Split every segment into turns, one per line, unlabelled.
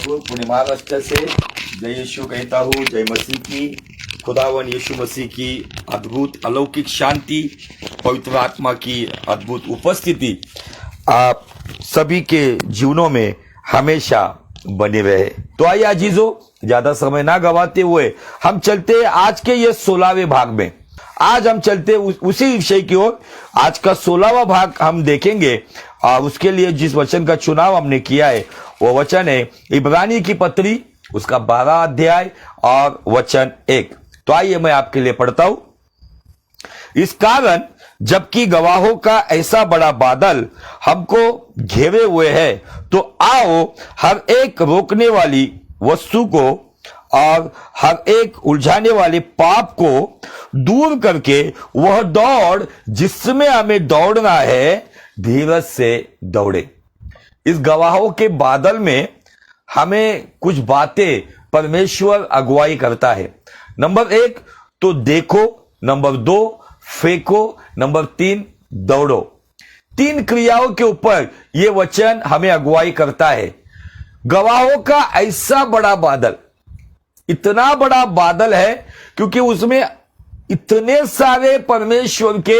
ठाकुर पुणे महाराष्ट्र से जय यीशु कहता हूँ। जय मसीह की, खुदावन यीशु मसीह की अद्भुत अलौकिक शांति, पवित्र आत्मा की अद्भुत उपस्थिति आप सभी के जीवनों में हमेशा बने रहे। तो आइए अजीजों, ज्यादा समय ना गवाते हुए हम चलते हैं आज के ये 16वें भाग में। आज हम चलते उसी विषय की ओर। आज का 16वां भाग हम देखेंगे और उसके लिए जिस वचन का चुनाव हमने किया है वो वचन है इब्रानी की पत्री, उसका 12 अध्याय और वचन 1। तो आइए मैं आपके लिए पढ़ता हूं। इस कारण जबकि गवाहों का ऐसा बड़ा बादल हमको घेरे हुए है, तो आओ हर एक रोकने वाली वस्तु को और हर एक उलझाने वाले पाप को दूर करके वह दौड़ जिसमें हमें दौड़ना है, धीरज से दौड़े। इस गवाहों के बादल में हमें कुछ बातें परमेश्वर अगुवाई करता है। नंबर 1 तो देखो, नंबर 2 फेंको, नंबर 3 दौड़ो। 3 क्रियाओं के ऊपर यह वचन हमें अगुवाई करता है। गवाहों का ऐसा बड़ा बादल, इतना बड़ा बादल है क्योंकि उसमें इतने सारे परमेश्वर के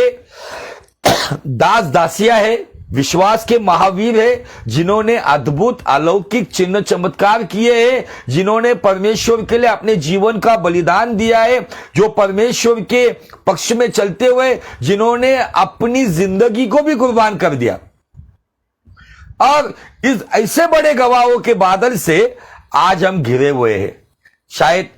दास दासियां है, विश्वास के महावीर है, जिन्होंने अद्भुत अलौकिक चिन्ह चमत्कार किए हैं, जिन्होंने परमेश्वर के लिए अपने जीवन का बलिदान दिया है, जो परमेश्वर के पक्ष में चलते हुए जिन्होंने अपनी जिंदगी को भी कुर्बान कर दिया। और इस ऐसे बड़े गवाहों के बादल से आज हम घिरे हुए हैं। शायद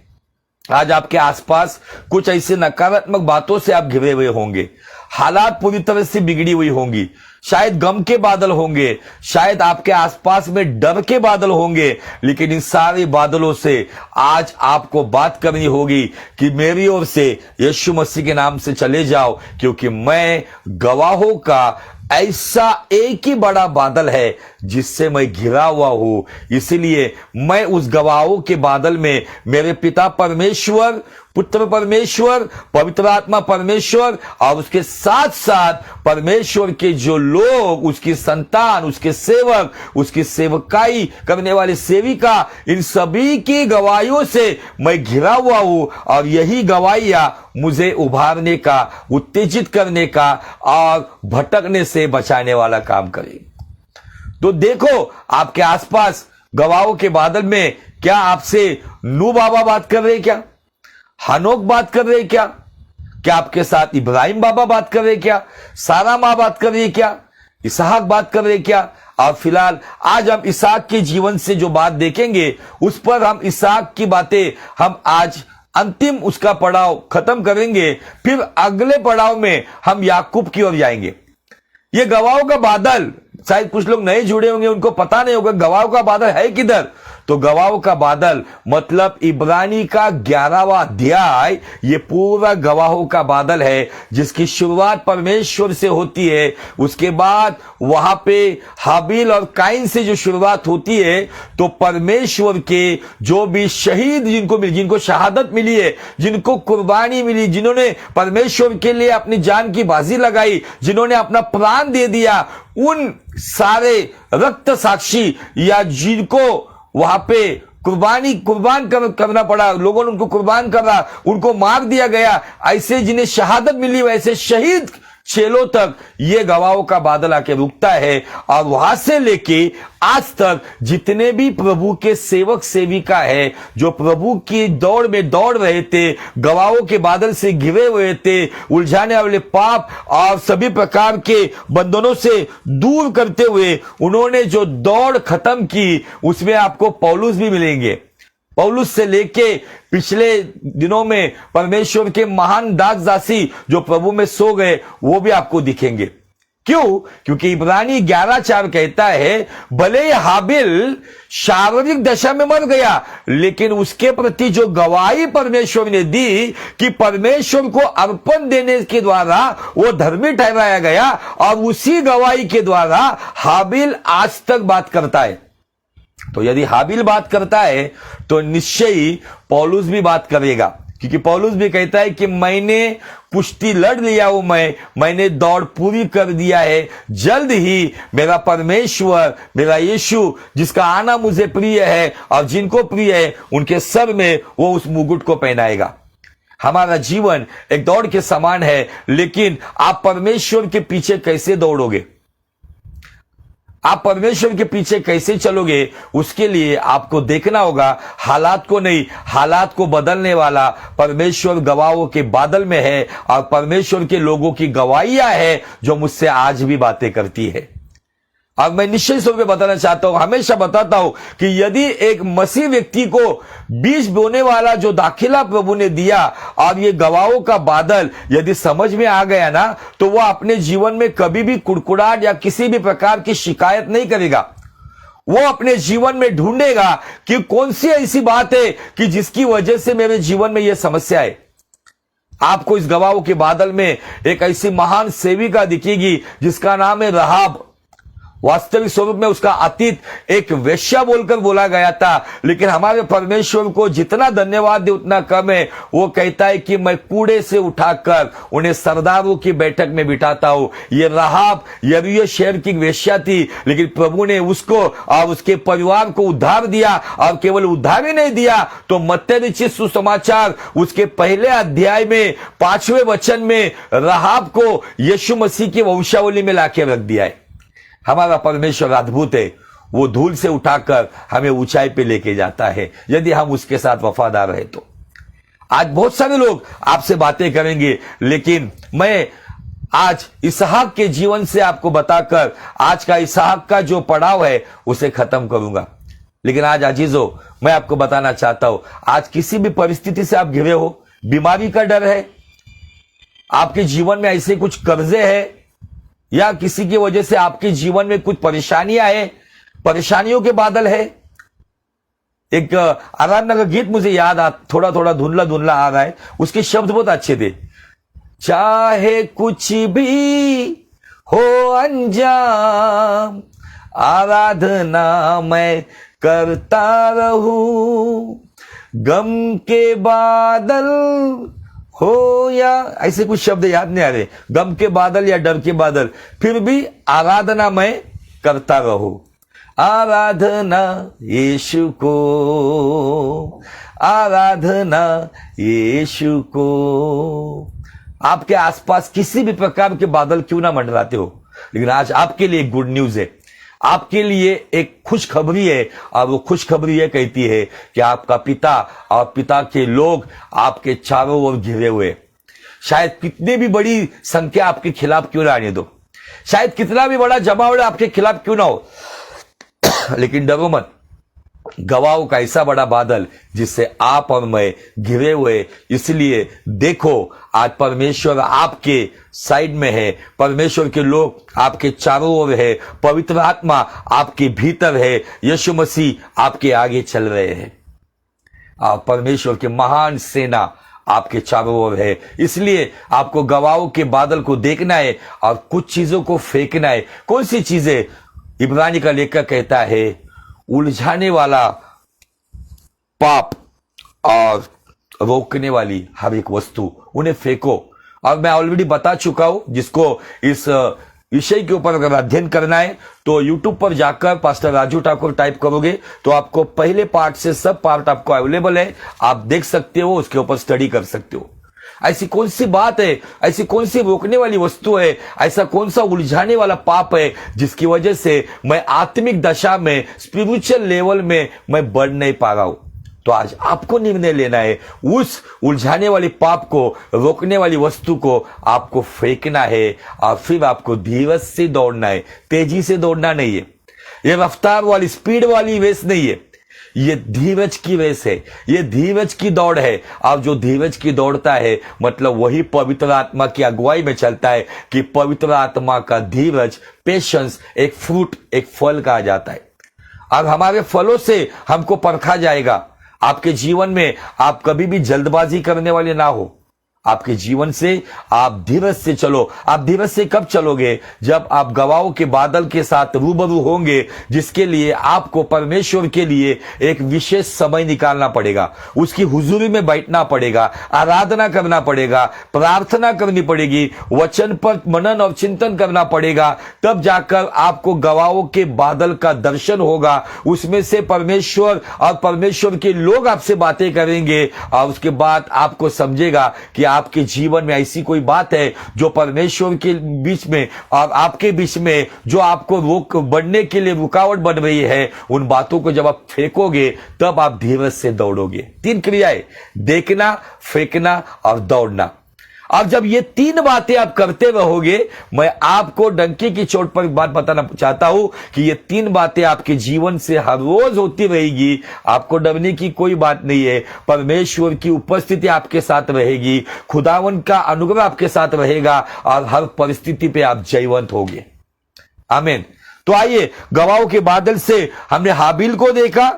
आज आपके आसपास कुछ ऐसे नकारात्मक बातों से आप घिरे हुए होंगे, हालात पूरी तरह से बिगड़ी हुई होंगी, शायद गम के बादल होंगे, शायद आपके आसपास में डर के बादल होंगे। लेकिन इन सारे बादलों से आज आपको बात करनी होगी कि मेरी ओर से यीशु मसीह के नाम से चले जाओ, क्योंकि मैं गवाहों का ऐसा एक ही बड़ा बादल है जिससे मैं घिरा हुआ हूं। इसलिए मैं उस गवाहों के बादल में मेरे पिता परमेश्वर, पुत्र परमेश्वर, पवित्र आत्मा परमेश्वर और उसके साथ साथ परमेश्वर के जो लोग, उसकी संतान, उसके सेवक, उसकी सेवकाई करने वाले सेविका, इन सभी की गवाहियों से मैं घिरा हुआ हूं। और यही गवाहियां मुझे उभारने का, उत्तेजित करने का और भटकने से बचाने वाला काम करेगी। तो देखो, आपके आसपास गवाहों के बादल में क्या आपसे नू बाबा बात कर रहे, क्या हनोक बात कर रहे, क्या आपके साथ इब्राहिम बाबा बात कर रहे, क्या सारा मां बात कर रही है, क्या इसहाक बात कर रहे, क्या। और फिलहाल आज हम इसहाक के जीवन से जो बात देखेंगे, उस पर हम इसहाक की बातें हम आज अंतिम उसका पड़ाव खत्म करेंगे। फिर अगले पड़ाव में हम याकूब की ओर जाएंगे। ये गवाहों का बादल, शायद कुछ लोग नए जुड़े होंगे, उनको पता नहीं होगा गवाहों का बादल है किधर। तो गवाहों का बादल मतलब इब्रानी का 11वां अध्याय, ये पूरा गवाहों का बादल है, जिसकी शुरुआत परमेश्वर से होती है। उसके बाद वहां पे हाबिल और काइन से जो शुरुआत होती है, तो परमेश्वर के जो भी शहीद जिनको शहादत मिली है, जिनको कुर्बानी मिली, जिन्होंने परमेश्वर के लिए अपनी जान की बाजी लगाई, जिन्होंने अपना प्राण दे दिया, उन सारे रक्त साक्षी या जिनको वहां पे कुर्बान करना पड़ा, लोगों ने उनको कुर्बान करा, उनको मार दिया गया, ऐसे जिन्हें शहादत मिली वैसे शहीद चेलों तक ये गवाहों का बादल आके रुकता है। और वहां से लेके आज तक जितने भी प्रभु के सेवक सेविका है, जो प्रभु की दौड़ में दौड़ रहे थे, गवाहों के बादल से घिरे हुए थे, उलझाने वाले पाप और सभी प्रकार के बंधनों से दूर करते हुए उन्होंने जो दौड़ खत्म की, उसमें आपको पौलुस भी मिलेंगे। पौलुस से लेके पिछले दिनों में परमेश्वर के महान दास दासी जो प्रभु में सो गए, वो भी आपको दिखेंगे। क्यों? क्योंकि इब्रानी 11:4 कहता है, भले ही हाबिल शारीरिक दशा में मर गया, लेकिन उसके प्रति जो गवाही परमेश्वर ने दी कि परमेश्वर को अर्पण देने के द्वारा वो धर्मी ठहराया गया, और उसी गवाही के द्वारा हाबिल आज तक बात करता है। तो यदि हाबिल बात करता है तो निश्चय ही पौलुस भी बात करेगा, क्योंकि पौलुस भी कहता है कि मैंने कुश्ती लड़ लिया हूं, मैंने दौड़ पूरी कर दिया है, जल्द ही मेरा परमेश्वर, मेरा यीशु जिसका आना मुझे प्रिय है और जिनको प्रिय है उनके सर में वो उस मुकुट को पहनाएगा। हमारा जीवन एक दौड़ के समान है, लेकिन आप परमेश्वर के पीछे कैसे दौड़ोगे, आप परमेश्वर के पीछे कैसे चलोगे, उसके लिए आपको देखना होगा हालात को नहीं, हालात को बदलने वाला परमेश्वर गवाहों के बादल में है और परमेश्वर के लोगों की गवाहियां है जो मुझसे आज भी बातें करती है। और मैं निश्चित रूप से बताना चाहता हूं, हमेशा बताता हूं कि यदि एक मसीह व्यक्ति को बीज बोने वाला जो दाखिला प्रभु ने दिया और ये गवाहों का बादल यदि समझ में आ गया ना, तो वह अपने जीवन में कभी भी कुड़कुड़ाहट या किसी भी प्रकार की शिकायत नहीं करेगा। वो अपने जीवन में ढूंढेगा कि कौन सी ऐसी बात है कि जिसकी वजह से मेरे जीवन में यह समस्या है। आपको इस गवाहों के बादल में एक ऐसी महान सेविका दिखेगी जिसका नाम है राहाब। वास्तविक स्वरूप में उसका अतीत एक वेश्या बोलकर बोला गया था, लेकिन हमारे परमेश्वर को जितना धन्यवाद दे उतना कम है। वो कहता है कि मैं कूड़े से उठाकर उन्हें सरदारों की बैठक में बिठाता हूं। ये राहाब यरीहो शहर की वेश्या थी, लेकिन प्रभु ने उसको और उसके परिवार को उद्धार दिया, और केवल उद्धार ही नहीं दिया तो मत्ती रचित सुसमाचार उसके पहले अध्याय में 5वें वचन में राहाब को यीशु मसीह की वंशावली में लाके रख दिया है। हमारा परमेश्वर अद्भुत है, वो धूल से उठाकर हमें ऊंचाई पे लेके जाता है यदि हम उसके साथ वफादार रहे तो। आज बहुत सारे लोग आपसे बातें करेंगे, लेकिन मैं आज इसहाक के जीवन से आपको बताकर आज का इसहाक का जो पड़ाव है उसे खत्म करूंगा। लेकिन आज अजीजों, मैं आपको बताना चाहता हूं, आज किसी भी परिस्थिति से आप घिरे हो, बीमारी का डर है, आपके जीवन में ऐसे कुछ कर्जे हैं, या किसी की वजह से आपके जीवन में कुछ परेशानियां हैं, परेशानियों के बादल है। एक आराधना का गीत मुझे याद थोड़ा थोड़ा धुंधला धुंधला आ रहा है, उसके शब्द बहुत अच्छे थे। चाहे कुछ भी हो अंजाम, आराधना मैं करता रहूं, गम के बादल हो या ऐसे कुछ शब्द याद नहीं आ रहे, गम के बादल या डर के बादल, फिर भी आराधना मैं करता रहूं। आराधना यीशु को, आराधना यीशु को। आपके आसपास किसी भी प्रकार के बादल क्यों ना मंडराते हो, लेकिन आज आपके लिए गुड न्यूज है, आपके लिए एक खुशखबरी है, और वो खुशखबरी ये कहती है कि आपका पिता और पिता के लोग आपके चारों ओर घिरे हुए। शायद कितनी भी बड़ी संख्या आपके खिलाफ क्यों ना आने दो, शायद कितना भी बड़ा जमावड़ा आपके खिलाफ क्यों ना हो, लेकिन डरो मत, गवाहों का ऐसा बड़ा बादल जिससे आप और मैं घिरे हुए। इसलिए देखो, आज परमेश्वर आपके साइड में है, परमेश्वर के लोग आपके चारों ओर है, पवित्र आत्मा आपके भीतर है, यीशु मसीह आपके आगे चल रहे हैं, और परमेश्वर की महान सेना आपके चारों ओर है। इसलिए आपको गवाहों के बादल को देखना है और कुछ चीजों को फेंकना है। कौन सी चीजें? इब्रानी का लेखक कहता है, उलझाने वाला पाप और रोकने वाली हर एक वस्तु, उन्हें फेंको। और मैं ऑलरेडी बता चुका हूं, जिसको इस विषय के ऊपर अगर अध्ययन करना है तो YouTube पर जाकर पास्टर राजू ठाकुर टाइप करोगे तो आपको पहले पार्ट से सब पार्ट आपको अवेलेबल है, आप देख सकते हो, उसके ऊपर स्टडी कर सकते हो। ऐसी कौन सी बात है, ऐसी कौन सी रोकने वाली वस्तु है, ऐसा कौन सा उलझाने वाला पाप है जिसकी वजह से मैं आत्मिक दशा में, स्पिरिचुअल लेवल में मैं बढ़ नहीं पा रहा हूं। तो आज आपको निर्णय लेना है, उस उलझाने वाली पाप को, रोकने वाली वस्तु को आपको फेंकना है, और फिर आपको धीरज से दौड़ना है, तेजी से दौड़ना नहीं है। ये रफ्तार वाली, स्पीड वाली रेस नहीं है, ये धीरज की रेस है, ये धीरज की दौड़ है। और जो धीरज की दौड़ता है मतलब वही पवित्र आत्मा की अगुवाई में चलता है, कि पवित्र आत्मा का धीरज, पेशेंस एक फ्रूट, एक फल कहा जाता है। और हमारे फलों से हमको परखा जाएगा। आपके जीवन में आप कभी भी जल्दबाजी करने वाले ना हो, आपके जीवन से। आप धीरज से चलो। आप धीरज से कब चलोगे? जब आप गवाहों के बादल के साथ रूबरू होंगे, जिसके लिए आपको परमेश्वर के लिए एक विशेष समय निकालना पड़ेगा, उसकी हुजूरी में बैठना पड़ेगा, आराधना करना पड़ेगा, प्रार्थना करनी पड़ेगी, वचन पर मनन और चिंतन करना पड़ेगा। तब जाकर आपको गवाहों के बादल का दर्शन होगा। उसमें से परमेश्वर और परमेश्वर के लोग आपसे बातें करेंगे, और उसके बाद आपको समझेगा कि आपके जीवन में ऐसी कोई बात है जो परमेश्वर के बीच में और आपके बीच में जो आपको रोक बढ़ने के लिए रुकावट बन रही है। उन बातों को जब आप फेंकोगे, तब आप धीरज से दौड़ोगे। 3 क्रियाएं: देखना, फेंकना और दौड़ना। अब जब ये 3 बातें आप करते रहोगे, मैं आपको डंके की चोट पर एक बात बताना चाहता हूं कि ये 3 बातें आपके जीवन से हर रोज होती रहेगी। आपको डरने की कोई बात नहीं है। परमेश्वर की उपस्थिति आपके साथ रहेगी, खुदावन का अनुग्रह आपके साथ रहेगा, और हर परिस्थिति पे आप जयवंत होगे। आमीन। तो आइए, गवाहों के बादल से हमने हाबिल को देखा,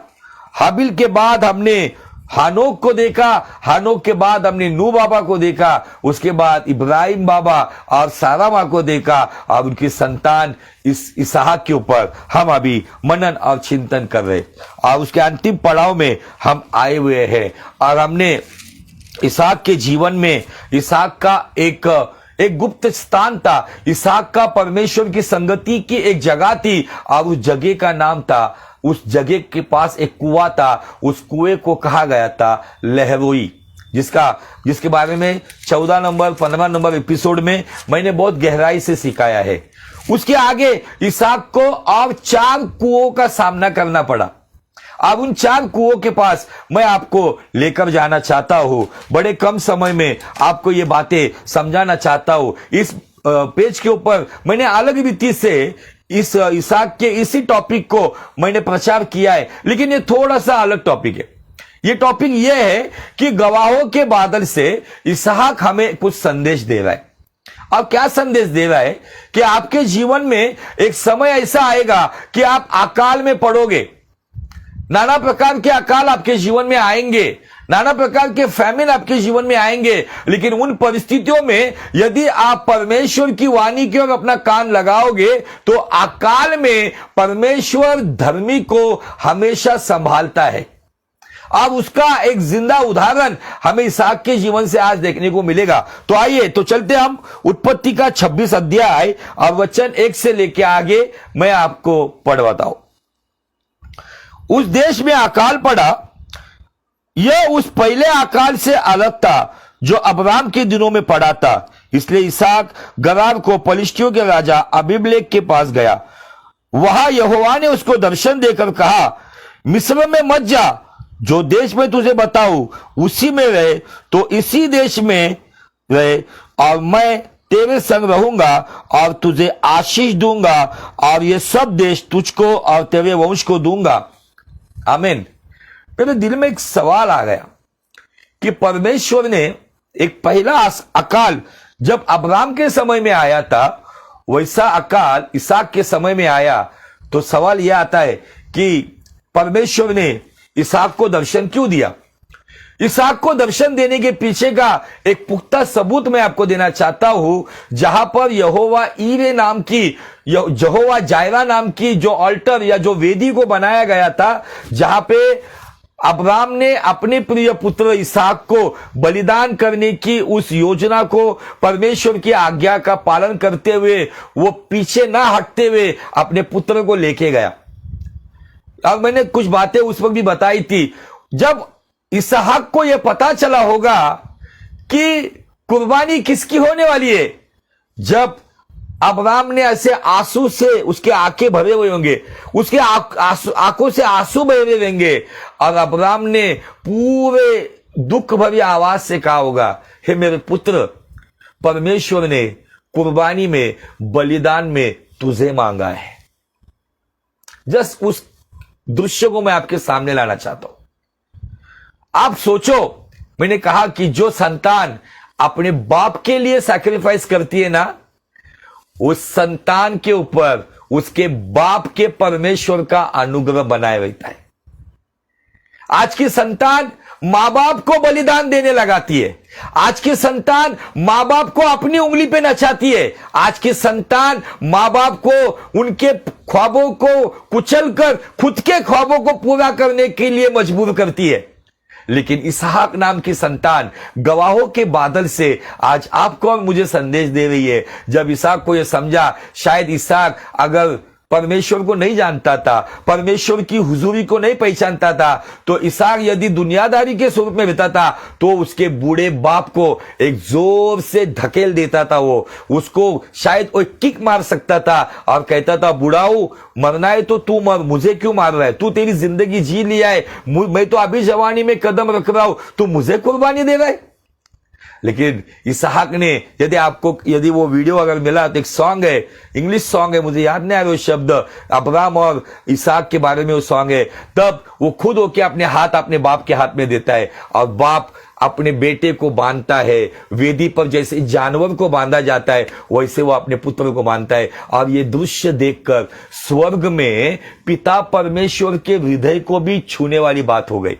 हाबिल के बाद हमने हानोक को देखा, हानोक के बाद हमने नूह बाबा को देखा, उसके बाद इब्राहिम बाबा और सारा मां को देखा, और उनकी संतान इसहाक के ऊपर हम अभी मनन और चिंतन कर रहे। और उसके अंतिम पड़ाव में हम आए हुए हैं, और हमने इसहाक के जीवन में, इसहाक का एक गुप्त स्थान था। इसहाक का परमेश्वर की संगति की एक जगह थी, और उस जगह का नाम था, उस जगह के पास एक कुआं था। उस कुएं को कहा गया था लहरोई, जिसके बारे में 14 नंबर 15 नंबर एपिसोड में मैंने बहुत गहराई से सिखाया है। उसके आगे इसहाक को और 4 कुओं का सामना करना पड़ा। अब उन 4 कुओं के पास मैं आपको लेकर जाना चाहता हूं। बड़े कम समय में आपको ये बातें समझाना चाहता हूं। इस पेज के ऊपर मैंने अलग रीति से इस इसहाक के इसी टॉपिक को मैंने प्रचार किया है, लेकिन ये थोड़ा सा अलग टॉपिक है। ये टॉपिक ये है कि गवाहों के बादल से इसहाक हमें कुछ संदेश दे रहा है। अब क्या संदेश दे रहा है कि आपके जीवन में एक समय ऐसा आएगा कि आप अकाल में पड़ोगे। नाना प्रकार के अकाल आपके जीवन में आएंगे, नाना प्रकार के फैमिन आपके जीवन में आएंगे, लेकिन उन परिस्थितियों में यदि आप परमेश्वर की वाणी की ओर अपना कान लगाओगे, तो अकाल में परमेश्वर धर्मी को हमेशा संभालता है। अब उसका एक जिंदा उदाहरण हमें इसहाक के जीवन से आज देखने को मिलेगा। तो आइए, तो चलते हम उत्पत्ति का 26 अध्याय और वचन 1 से लेकर आगे मैं आपको पढ़वाता हूं। उस देश में अकाल पड़ा, यह उस पहले अकाल से अलग था जो अब्राम के दिनों में पड़ा था। इसलिए इसहाक गरार को पलिश्तियों के राजा अबीमेलेक के पास गया। वहां यहोवा ने उसको दर्शन देकर कहा, मिस्र में मत जा, जो देश में तुझे बताऊं उसी में रहे, तो इसी देश में रहे, और मैं तेरे संग रहूंगा और तुझे आशीष दूंगा, और ये सब देश तुझको और तेरे वंश को दूंगा। आमीन। मेरे दिल में एक सवाल आ गया कि परमेश्वर ने एक पहला अकाल जब अब्राम के समय में आया था, वैसा अकाल इसहाक के समय में आया। तो सवाल यह आता है कि परमेश्वर ने इसहाक को दर्शन क्यों दिया? इसहाक को दर्शन देने के पीछे का एक पुख्ता सबूत मैं आपको देना चाहता हूं, जहां पर यहोवा ईरे नाम की, यहोवा जायरा नाम की जो अल्टर या जो वेदी को बनाया गया था, जहां पे अब्राम ने अपने प्रिय पुत्र इसहाक को बलिदान करने की उस योजना को परमेश्वर की आज्ञा का पालन करते हुए, वो पीछे ना हटते हुए अपने पुत्र को लेके गया। अब मैंने कुछ बातें उस वक्त भी बताई थी। जब इसहाक को यह पता चला होगा कि कुर्बानी किसकी होने वाली है, जब अब्राम ने ऐसे आंसू से उसके आंखें भरे हुए होंगे, उसके आंखों से आंसू बह रहे रहेंगे, और अब्राम ने पूरे दुख भरी आवाज से कहा होगा, हे मेरे पुत्र, परमेश्वर ने कुर्बानी में, बलिदान में तुझे मांगा है। जस्ट उस दृश्य को मैं आपके सामने लाना चाहता हूं। आप सोचो, मैंने कहा कि जो संतान अपने बाप के लिए सैक्रिफाइस करती है ना, उस संतान के ऊपर उसके बाप के परमेश्वर का अनुग्रह बनाए रहता है। आज की संतान मां बाप को बलिदान देने लगाती है, आज की संतान मां बाप को अपनी उंगली पे नचाती है। आज की संतान मां बाप को उनके ख्वाबों को कुचलकर खुद के ख्वाबों को पूरा करने के लिए मजबूर करती है। लेकिन इसहाक नाम की संतान गवाहों के बादल से आज आपको और मुझे संदेश दे रही है। जब इसहाक को यह समझा, शायद इसहाक अगर परमेश्वर को नहीं जानता था, परमेश्वर की हुजूरी को नहीं पहचानता था, तो इसहाक यदि दुनियादारी के स्वरूप में रहता था तो उसके बूढ़े बाप को एक जोर से धकेल देता था। वो उसको शायद वो किक मार सकता था और कहता था, बुढ़ाऊ मरना है तो तू मर, मुझे क्यों मार रहा है, तू तेरी जिंदगी जी लिया है, मैं तो अभी जवानी में कदम रख रहा हूं, तू मुझे कुर्बानी दे रहा है। लेकिन इसहाक ने, यदि वो वीडियो अगर मिला तो एक सॉन्ग है, इंग्लिश सॉन्ग है, मुझे याद नहीं आ रहा वो शब्द, अब्राम और इसहाक के बारे में वो सॉन्ग है। तब वो खुद होके अपने हाथ अपने बाप के हाथ में देता है और बाप अपने बेटे को बांधता है वेदी पर। जैसे जानवर को बांधा जाता है वैसे वो अपने पुत्र को बांधता है। और ये दृश्य देखकर स्वर्ग में पिता परमेश्वर के हृदय को भी छूने वाली बात हो गई।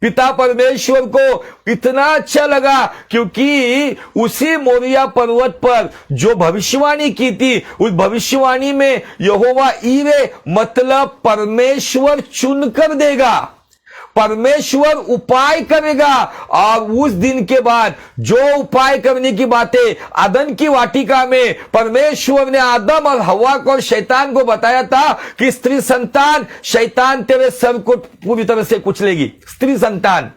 पिता परमेश्वर को इतना अच्छा लगा क्योंकि उसी मोरिया पर्वत पर जो भविष्यवाणी की थी, उस भविष्यवाणी में यहोवा ईरे मतलब परमेश्वर चुनकर देगा, परमेश्वर उपाय करेगा। और उस दिन के बाद जो उपाय करने की बातें अदन की वाटिका में परमेश्वर ने आदम और हवा को और शैतान को बताया था कि स्त्री संतान शैतान तेरे सर को पूरी तरह से कुचलेगी, स्त्री संतान।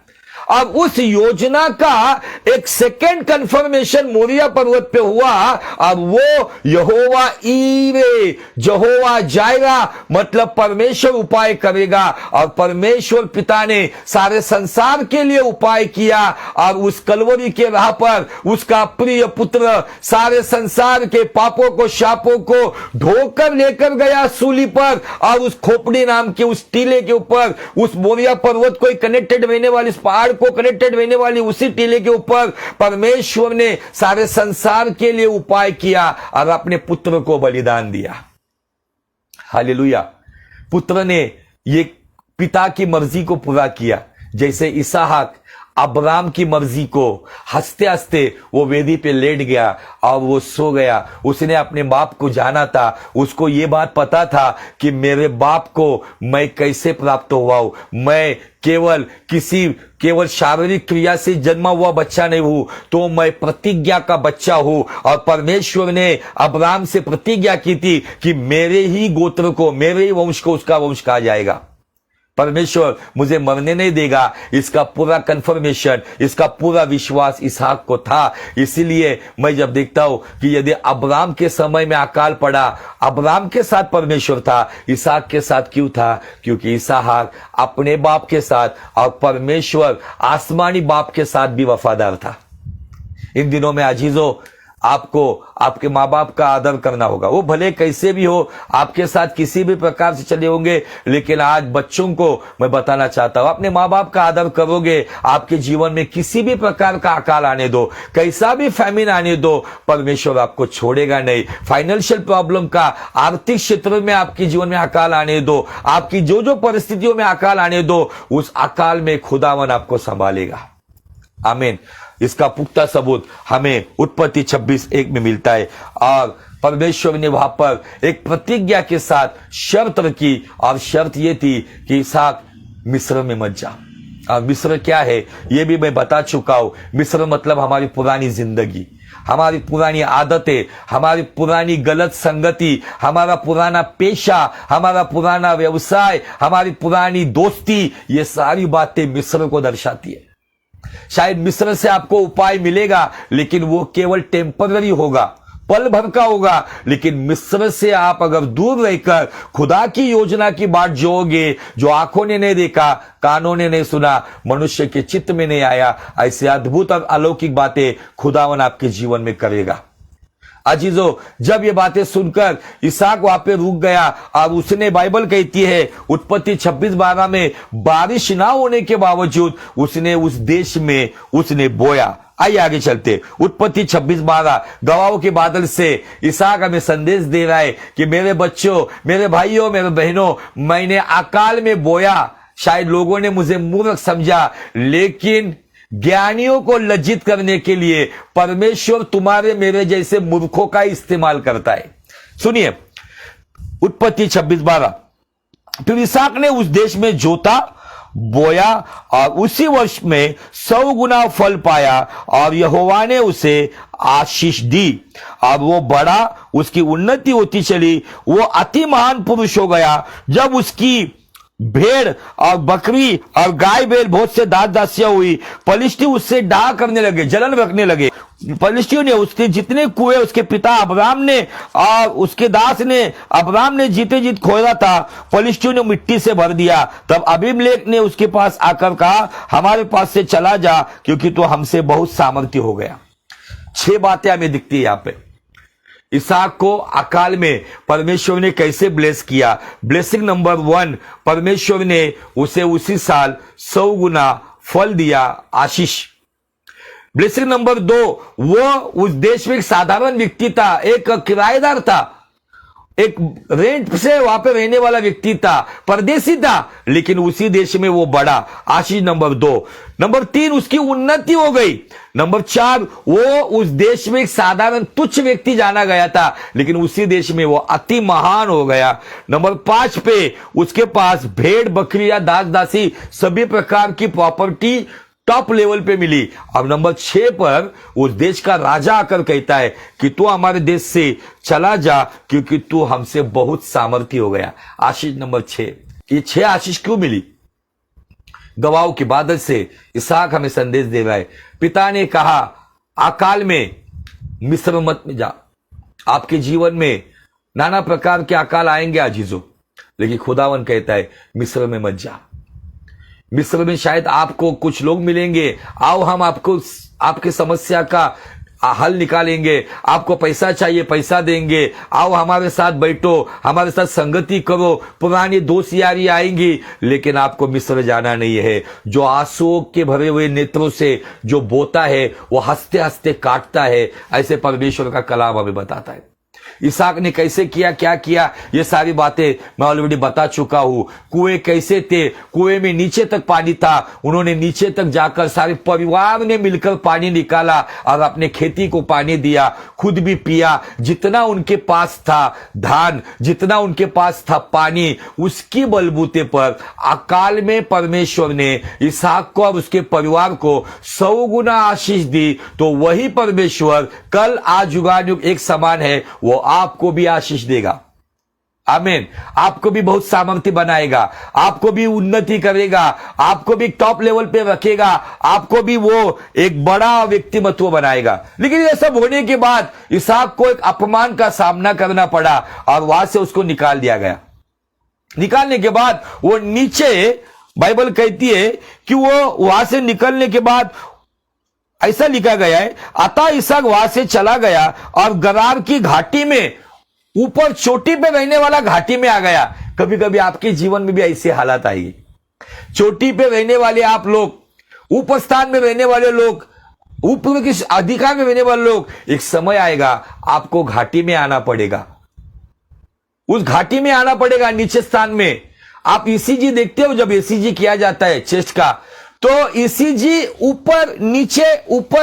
अब उस योजना का एक सेकेंड कंफर्मेशन मोरिया पर्वत पे हुआ और वो यहोवा ईरे, यहोवा जाएगा मतलब परमेश्वर उपाय करेगा। और परमेश्वर पिता ने सारे संसार के लिए उपाय किया और उस कलवरी के राह पर उसका प्रिय पुत्र सारे संसार के पापों को, शापों को ढोकर लेकर गया सूली पर। और उस खोपड़ी नाम के उस टीले के ऊपर, उस मोरिया पर्वत को कनेक्टेड रहने वाली, इस पहाड़ को कनेक्टेड रहने वाली उसी टीले के ऊपर परमेश्वर ने सारे संसार के लिए उपाय किया और अपने पुत्र को बलिदान दिया। हालेलुया। पुत्र ने ये पिता की मर्जी को पूरा किया। जैसे इसहाक अब्राम की मर्जी को हंसते हंसते वो वेदी पे लेट गया और वो सो गया। उसने अपने बाप को जाना था, उसको ये बात पता था कि मेरे बाप को मैं कैसे प्राप्त हुआ हूं। मैं केवल शारीरिक क्रिया से जन्मा हुआ बच्चा नहीं हूं, तो मैं प्रतिज्ञा का बच्चा हूं। और परमेश्वर ने अब्राम से प्रतिज्ञा की थी कि मेरे ही गोत्र को, मेरे ही वंश को उसका वंश कहा जाएगा। परमेश्वर मुझे मरने नहीं देगा, इसका पूरा कंफर्मेशन, इसका पूरा विश्वास इसहाक को था। इसीलिए मैं जब देखता हूं कि यदि अब्राम के समय में अकाल पड़ा, अब्राम के साथ परमेश्वर था, इसहाक के साथ क्यों था? क्योंकि इसहाक अपने बाप के साथ और परमेश्वर आसमानी बाप के साथ भी वफादार था। इन दिनों में अजीजों, आपको आपके माँ बाप का आदर करना होगा। वो भले कैसे भी हो, आपके साथ किसी भी प्रकार से चले होंगे, लेकिन आज बच्चों को मैं बताना चाहता हूं, अपने माँ बाप का आदर करोगे, आपके जीवन में किसी भी प्रकार का अकाल आने दो, कैसा भी फैमिन आने दो, परमेश्वर आपको छोड़ेगा नहीं। फाइनेंशियल प्रॉब्लम का, आर्थिक क्षेत्र में आपके जीवन में अकाल आने दो, आपकी जो जो परिस्थितियों में अकाल आने दो, उस अकाल में खुदावन आपको संभालेगा। आमीन। इसका पुख्ता सबूत हमें उत्पत्ति 26:1 में मिलता है। और परमेश्वर ने वहां पर एक प्रतिज्ञा के साथ शर्त रखी और शर्त यह थी कि इसहाक मिस्र में मत जा। और मिस्र क्या है यह भी मैं बता चुका हूं। मिस्र मतलब हमारी पुरानी जिंदगी, हमारी पुरानी आदतें, हमारी पुरानी गलत संगति, हमारा पुराना पेशा, हमारा पुराना व्यवसाय, हमारी पुरानी दोस्ती, ये सारी बातें मिस्र को दर्शाती है। शायद मिस्र से आपको उपाय मिलेगा, लेकिन वो केवल टेम्पररी होगा, पल भर का होगा। लेकिन मिस्र से आप अगर दूर रहकर खुदा की योजना की बात जोगे, जो आंखों ने नहीं देखा, कानों ने नहीं सुना, मनुष्य के चित्त में नहीं आया, ऐसे अद्भुत और अलौकिक बातें खुदावन आपके जीवन में करेगा। अजीजों, जब ये बातें सुनकर इसहाक वहां पे रुक गया और उसने, बाइबल कहती है उत्पत्ति 26:12 में, बारिश ना होने के बावजूद उसने उस देश में उसने बोया। आइए आगे चलते। उत्पत्ति 26:12 गवाहों के बादल से इसहाक हमें संदेश दे रहा है कि मेरे बच्चों, मेरे भाइयों, मेरे बहनों, मैंने अकाल में बोया। शायद लोगों ने मुझे मूर्ख समझा, लेकिन ज्ञानियों को लज्जित करने के लिए परमेश्वर तुम्हारे मेरे जैसे मूर्खों का इस्तेमाल करता है। सुनिए उत्पत्ति 26:12। फिर इसहाक ने उस देश में जोता बोया और उसी वर्ष में 100 गुना फल पाया और यहोवा ने उसे आशीष दी और वो बड़ा, उसकी उन्नति होती चली, वो अति महान पुरुष हो गया। जब उसकी भेड़ और बकरी और गाय बैल बहुत से दास दासियां हुई, पलिश्ती उससे डाह करने लगे, जलन रखने लगे। पलिश्तियों ने उसके जितने कुएं उसके पिता अब्राम ने और उसके दास ने अब्राम ने जीते जीत खोया था, पलिश्तियों ने मिट्टी से भर दिया। तब अबीमेलेक ने उसके पास आकर कहा, हमारे पास से चला जा, क्योंकि तो हमसे बहुत सामर्थ्य हो गया। 6 बातें हमें दिखती है यहां पे। इसहाक को अकाल में परमेश्वर ने कैसे ब्लेस किया। ब्लेसिंग नंबर 1, परमेश्वर ने उसे उसी साल 100 गुना फल दिया, आशीष। ब्लेसिंग नंबर 2, वो उस देश में एक साधारण व्यक्ति था, एक किराएदार था, एक रेंट से वहां पे रहने वाला व्यक्ति था, परदेसी था, लेकिन उसी देश में वो बड़ा, आशीष नंबर 2। नंबर 3, उसकी उन्नति हो गई। नंबर 4, वो उस देश में एक साधारण तुच्छ व्यक्ति जाना गया था, लेकिन उसी देश में वो अति महान हो गया। नंबर 5 पे उसके पास भेड़ बकरियां दास दासी सभी प्रकार की प्रॉपर्टी टॉप लेवल पे मिली। अब नंबर 6 पर उस देश का राजा आकर कहता है कि तू हमारे देश से चला जा, क्योंकि तू हमसे बहुत सामर्थ्य हो गया। आशीष नंबर 6। ये 6 आशीष क्यों मिली? गवाहों की बादल से इसहाक हमें संदेश दे रहा है। पिता ने कहा अकाल में मिस्र मत में जा। आपके जीवन में नाना प्रकार के अकाल आएंगे अजीजों, लेकिन खुदावन कहता है मिस्र में मत जा। मिस्र में शायद आपको कुछ लोग मिलेंगे, आओ हम आपको आपके समस्या का हल निकालेंगे, आपको पैसा चाहिए पैसा देंगे, आओ हमारे साथ बैठो, हमारे साथ संगति करो, पुरानी दोस्त यारी आएंगी, लेकिन आपको मिस्र जाना नहीं है। जो आंसुओं के भरे हुए नेत्रों से जो बोता है वो हंसते हंसते काटता है, ऐसे परमेश्वर का कलाम हमें बताता है। इसहाक ने कैसे किया, क्या किया, ये सारी बातें मैं ऑलरेडी बता चुका हूं। कुएं कैसे थे, कुएं में नीचे तक पानी था, उन्होंने नीचे तक जाकर सारे परिवार ने मिलकर पानी निकाला और अपने खेती को पानी दिया, खुद भी पिया। जितना उनके पास था धान, जितना उनके पास था पानी, उसकी बलबूते पर अकाल में परमेश्वर ने इसहाक को और उसके परिवार को 100 गुना आशीष दी। तो वही परमेश्वर कल आज युगानुग एक समान है, वो आपको भी आशीष देगा। आमीन। आपको भी बहुत सामर्थ्य बनाएगा, आपको भी उन्नति करेगा, आपको भी टॉप लेवल पे रखेगा, आपको भी वो एक बड़ा व्यक्तिमत्व बनाएगा। लेकिन ये सब होने के बाद इसहाक को एक अपमान का सामना करना पड़ा और वहां से उसको निकाल दिया गया। निकालने के बाद वो नीचे, बाइबल कहती है कि वो वहां से निकलने के बाद ऐसा लिखा गया है, अतः इसहाक वहां से चला गया और गरार की घाटी में, ऊपर चोटी पे रहने वाला घाटी में आ गया। कभी कभी आपके जीवन में भी ऐसी हालत आएगी। चोटी पे रहने वाले आप लोग, ऊपर स्थान में रहने वाले लोग, ऊपर के अधिकार में रहने वाले लोग, एक समय आएगा आपको घाटी में आना पड़ेगा। उस घाटी में आना पड़ेगा, नीचे स्थान में। आप ईसीजी देखते हो, जब ईसीजी किया जाता है चेस्ट का, तो ईसीजी ऊपर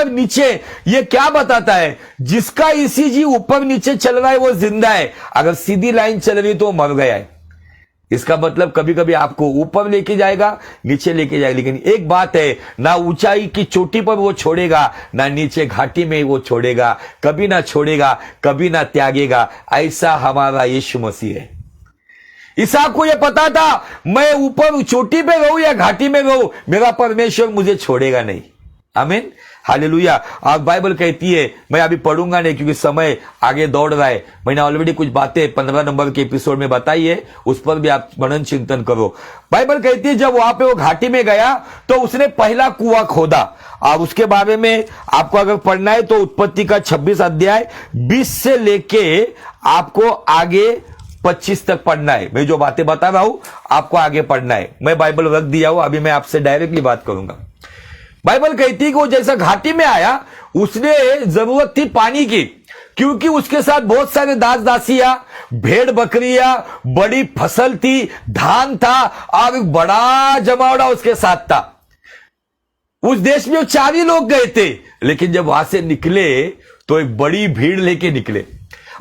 नीचे, ये क्या बताता है? जिसका ईसीजी ऊपर नीचे चल रहा है वो जिंदा है, अगर सीधी लाइन चल रही तो मर गया है। इसका मतलब कभी कभी आपको ऊपर लेके जाएगा, नीचे लेके जाएगा, लेकिन एक बात है, ना ऊंचाई की चोटी पर वो छोड़ेगा, ना नीचे घाटी में वो छोड़ेगा, कभी ना छोड़ेगा, कभी ना त्यागेगा। ऐसा हमारा यीशु मसीह है। इसहाक को यह पता था, मैं ऊपर चोटी पे रहूं या घाटी में रहूं, मेरा परमेश्वर मुझे छोड़ेगा नहीं। आमीन, हालेलुया। और बाइबल कहती है, मैं अभी पढ़ूंगा नहीं क्योंकि समय आगे दौड़ रहा है, मैंने ऑलरेडी कुछ बातें 15 नंबर के एपिसोड में बताई है, उस पर भी आप मनन चिंतन करो। बाइबल कहती है जब वहां पे वो घाटी में गया तो उसने पहला कुआं खोदा, और उसके बारे में आपको अगर पढ़ना है तो उत्पत्ति का 26 अध्याय 20 से लेके आपको आगे 25 तक पढ़ना है। मैं जो बातें बता रहा हूं आपको आगे पढ़ना है। मैं बाइबल रख दिया हूं, अभी मैं आपसे डायरेक्टली बात करूंगा। बाइबल कहती है कि वो जैसा घाटी में आया, उसने जरूरत थी पानी की, क्योंकि उसके साथ बहुत सारे दास दासियां, भेड़ बकरियां, बड़ी फसल थी, धान था और एक बड़ा जमावड़ा उसके साथ था। उस देश में वो 4 ही लोग गए थे, लेकिन जब वहां से निकले तो एक बड़ी भीड़ लेके निकले।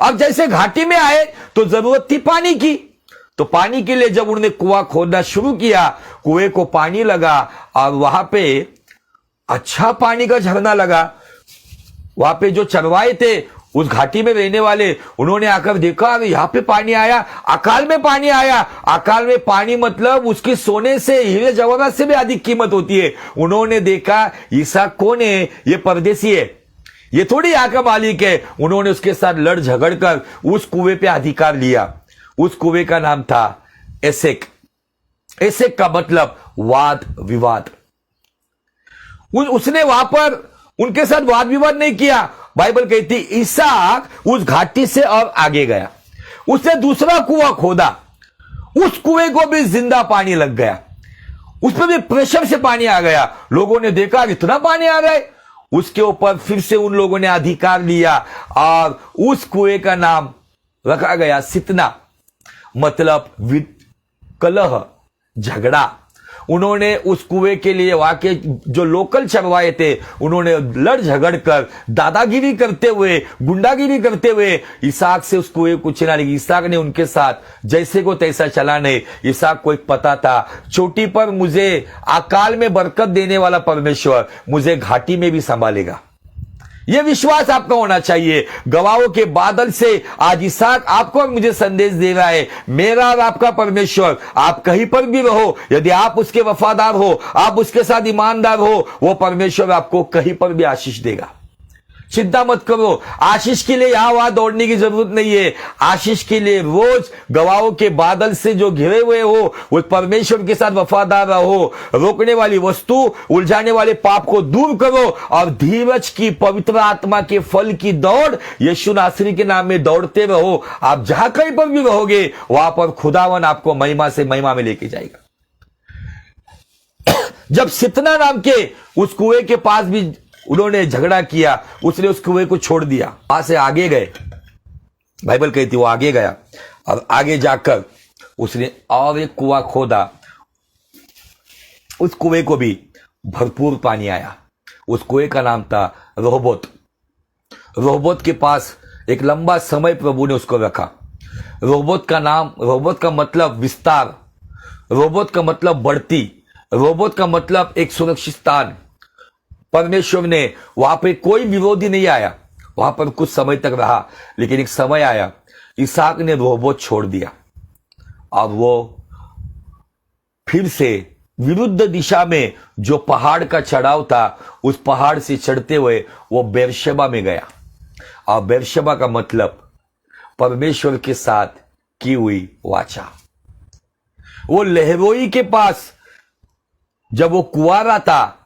अब जैसे घाटी में आए तो जरूरत थी पानी की, तो पानी के लिए जब उन्होंने कुआं खोदना शुरू किया, कुएं को पानी लगा और वहां पे अच्छा पानी का झरना लगा। वहां पे जो चरवाए थे उस घाटी में रहने वाले, उन्होंने आकर देखा अरे यहां पे पानी आया, अकाल में पानी आया। अकाल में पानी मतलब उसकी सोने से, हीरे जवाहरात से भी अधिक कीमत होती है। उन्होंने देखा इसहाक कौन है, ये परदेसी है, ये थोड़ी यहाँ का मालिक है। उन्होंने उसके साथ लड़ झगड़ कर उस कुएं पे अधिकार लिया। उस कुएं का नाम था एसेक। एसेक का मतलब वाद विवाद। उसने वहां पर उनके साथ वाद विवाद नहीं किया। बाइबल कहती इसहाक उस घाटी से और आगे गया, उसने दूसरा कुआं खोदा, उस कुएं को भी जिंदा पानी लग गया, उसमें भी प्रेशर से पानी आ गया। लोगों ने देखा इतना पानी आ रहा है, उसके ऊपर फिर से उन लोगों ने अधिकार लिया और उस कुएं का नाम रखा गया सितना, मतलब कलह, झगड़ा। उन्होंने उस कुएं के लिए वहां के जो लोकल चरवाए थे, उन्होंने लड़ झगड़ कर दादागिरी करते हुए, गुंडागिरी करते हुए इसहाक से उस कुएं को छीना। लेकिन इसहाक ने उनके साथ जैसे को तैसा चला नहीं। इसहाक को एक पता था, चोटी पर मुझे अकाल में बरकत देने वाला परमेश्वर मुझे घाटी में भी संभालेगा। यह विश्वास आपका होना चाहिए। गवाहों के बादल से आज इसहाक आपको और मुझे संदेश दे रहा है, मेरा और आपका परमेश्वर, आप कहीं पर भी रहो, यदि आप उसके वफादार हो, आप उसके साथ ईमानदार हो, वो परमेश्वर आपको कहीं पर भी आशीष देगा। चिंता मत करो, आशीष के लिए यहां वहां दौड़ने की जरूरत नहीं है। आशीष के लिए रोज गवाहों के बादल से जो घिरे हुए हो, उस परमेश्वर के साथ वफादार रहो। रोकने वाली वस्तु, उलझाने वाले पाप को दूर करो और धीरज की, पवित्र आत्मा के फल की दौड़ यीशु नासरी के नाम में दौड़ते रहो। आप जहां कहीं पर भी रहोगे, वहां पर खुदावन आपको महिमा से महिमा में लेके जाएगा। जब सितना नाम के उस कुएं के पास भी उन्होंने झगड़ा किया, उसने उस कुएं को छोड़ दिया, वहां से आगे गए। बाइबल कहती वो आगे गया और आगे जाकर उसने और एक कुआं खोदा। उस कुएं को भी भरपूर पानी आया। उस कुएं का नाम था रोहबोत। रोहबोत के पास एक लंबा समय प्रभु ने उसको रखा। रोहबोत का नाम, रोहबोत का मतलब विस्तार, रोहबोत का मतलब बढ़ती, रोहबोत का मतलब एक सुरक्षित स्थान। परमेश्वर ने वहां पे कोई विरोधी नहीं आया, वहां पर कुछ समय तक रहा। लेकिन एक समय आया, इसहाक ने रोहबोत छोड़ दिया और वो फिर से विरुद्ध दिशा में जो पहाड़ का चढ़ाव था, उस पहाड़ से चढ़ते हुए वो बेरशेबा में गया। और बेरशेबा का मतलब परमेश्वर के साथ की हुई वाचा। वो लहरोई के पास जब वो कुंवारा था,